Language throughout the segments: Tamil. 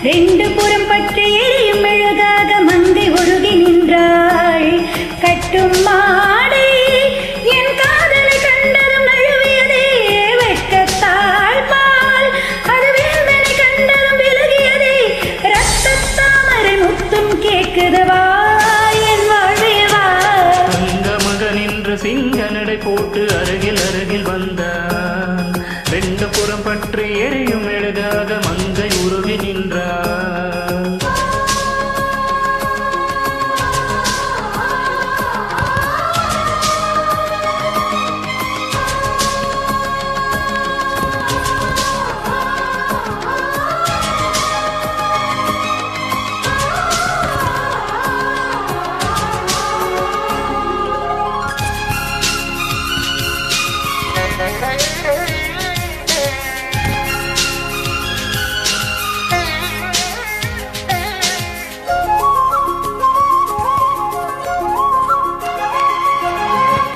ரெண்டு புறம் பற்றி எரியும் மெழுகாக மங்கை உருகி நின்றாள். கட்டும் மாடை என் காதலை கண்டதும் நழுவியதே வெட்கத்தாள் பால். அது வேந்தனை கண்டதும் விலகியதே ரத்தத்தாமரை முத்தும் கேட்குதவா என் வாழ்வேவா. தங்க மகன் என்று சிங்க நடை போட்டு அருகில் அருகில் வந்தான். ரெண்டு புறம் பற்றி எரியும் மெழுகாக மங்கை உருகி நின்றார்.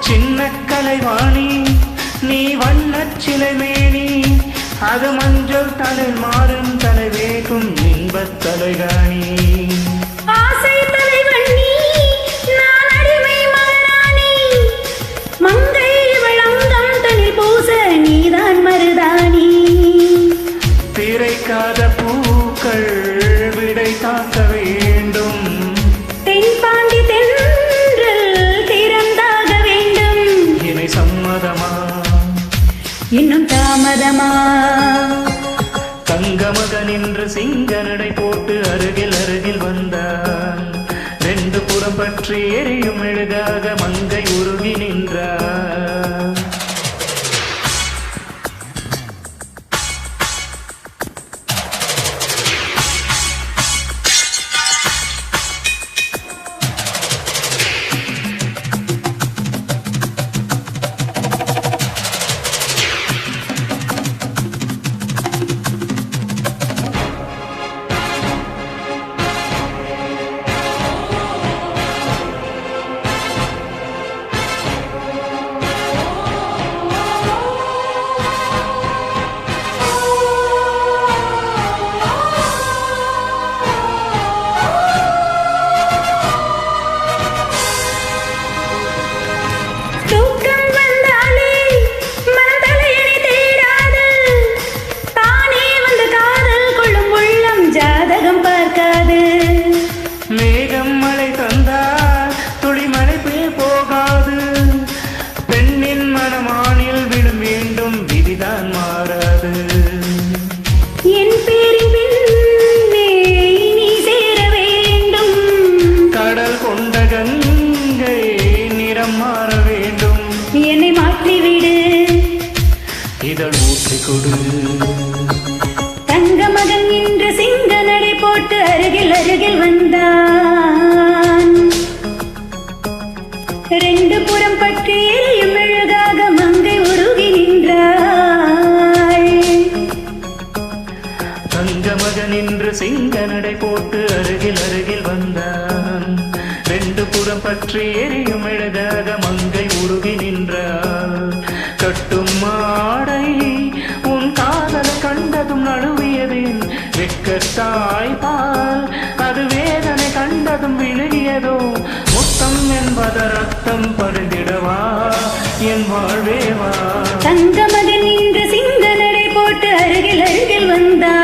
சின்ன கலைவாணி நீ வண்ணச் சிலைமேனி, அது மஞ்சள் தலை மாறும் தலை வேகும் இன்பத் தலைகாணி. ஆசை தலைவண்ணி நான் அடிமை மகளானே, மங்கை விளங்கம் தனில் பூச நீதான் மருதானி. திரைக்காத பூக்கள் விடை தாக்க வேண்டும், தென்பாண்டி தென்றல் திறந்தாக வேண்டும். இணை சம்மதமா இன்னும் தாமதமா. தங்க மகன் என்று சிங்க நடை போட்டு அருகில் அருகில் வந்தான். ரெண்டு புறம் பற்றி எரியும் மெழுகாக மங்கை உருகி நின்றார். தூக்கம் வந்தாலே மனதலையணை தேடாது, தானே வந்து காதல் கொள்ளும் உள்ளம் ஜாதகம் பார்க்காது. மேகம் மழை தந்தால் துளி மழை போகாது, பெண்ணின் மனமானில் விடும் வேண்டும் விதிதான் மாறாது. என் பேரின் பின்னே நீ சேர வேண்டும், கடல் கொண்ட கங்கை நிறம் மாற வேண்டும். என்னை மாற்றிவிடு, இதழ் ஊற்றி கொடு. தங்க மகன் என்று சிங்க நடை போட்டு அருகில் அருகில் வந்தான். ரெண்டு புறம் பற்றி எரியும் மெழுகாக மங்கை உருகி நின்றாள். தங்க மகன் என்று சிங்க நடை போட்டு அருகில் அருகில் வந்தான். ரெண்டு புறம் பற்றி எரியும் மெழுகாக மங்கை உருகி நின்றார். கட்டும் மாடை உன் காதலை கண்டதும் நழுவியதேன் வெட்கத்தாய் பால். அது வேதனை கண்டதும் விழுகியதோ முத்தம் என்பத ரத்தம் பருந்திடவா என் வாழ்வேவா. தங்க மகன் என்று சிங்க நடை போட்டு அருகில் அருகில் வந்தான்.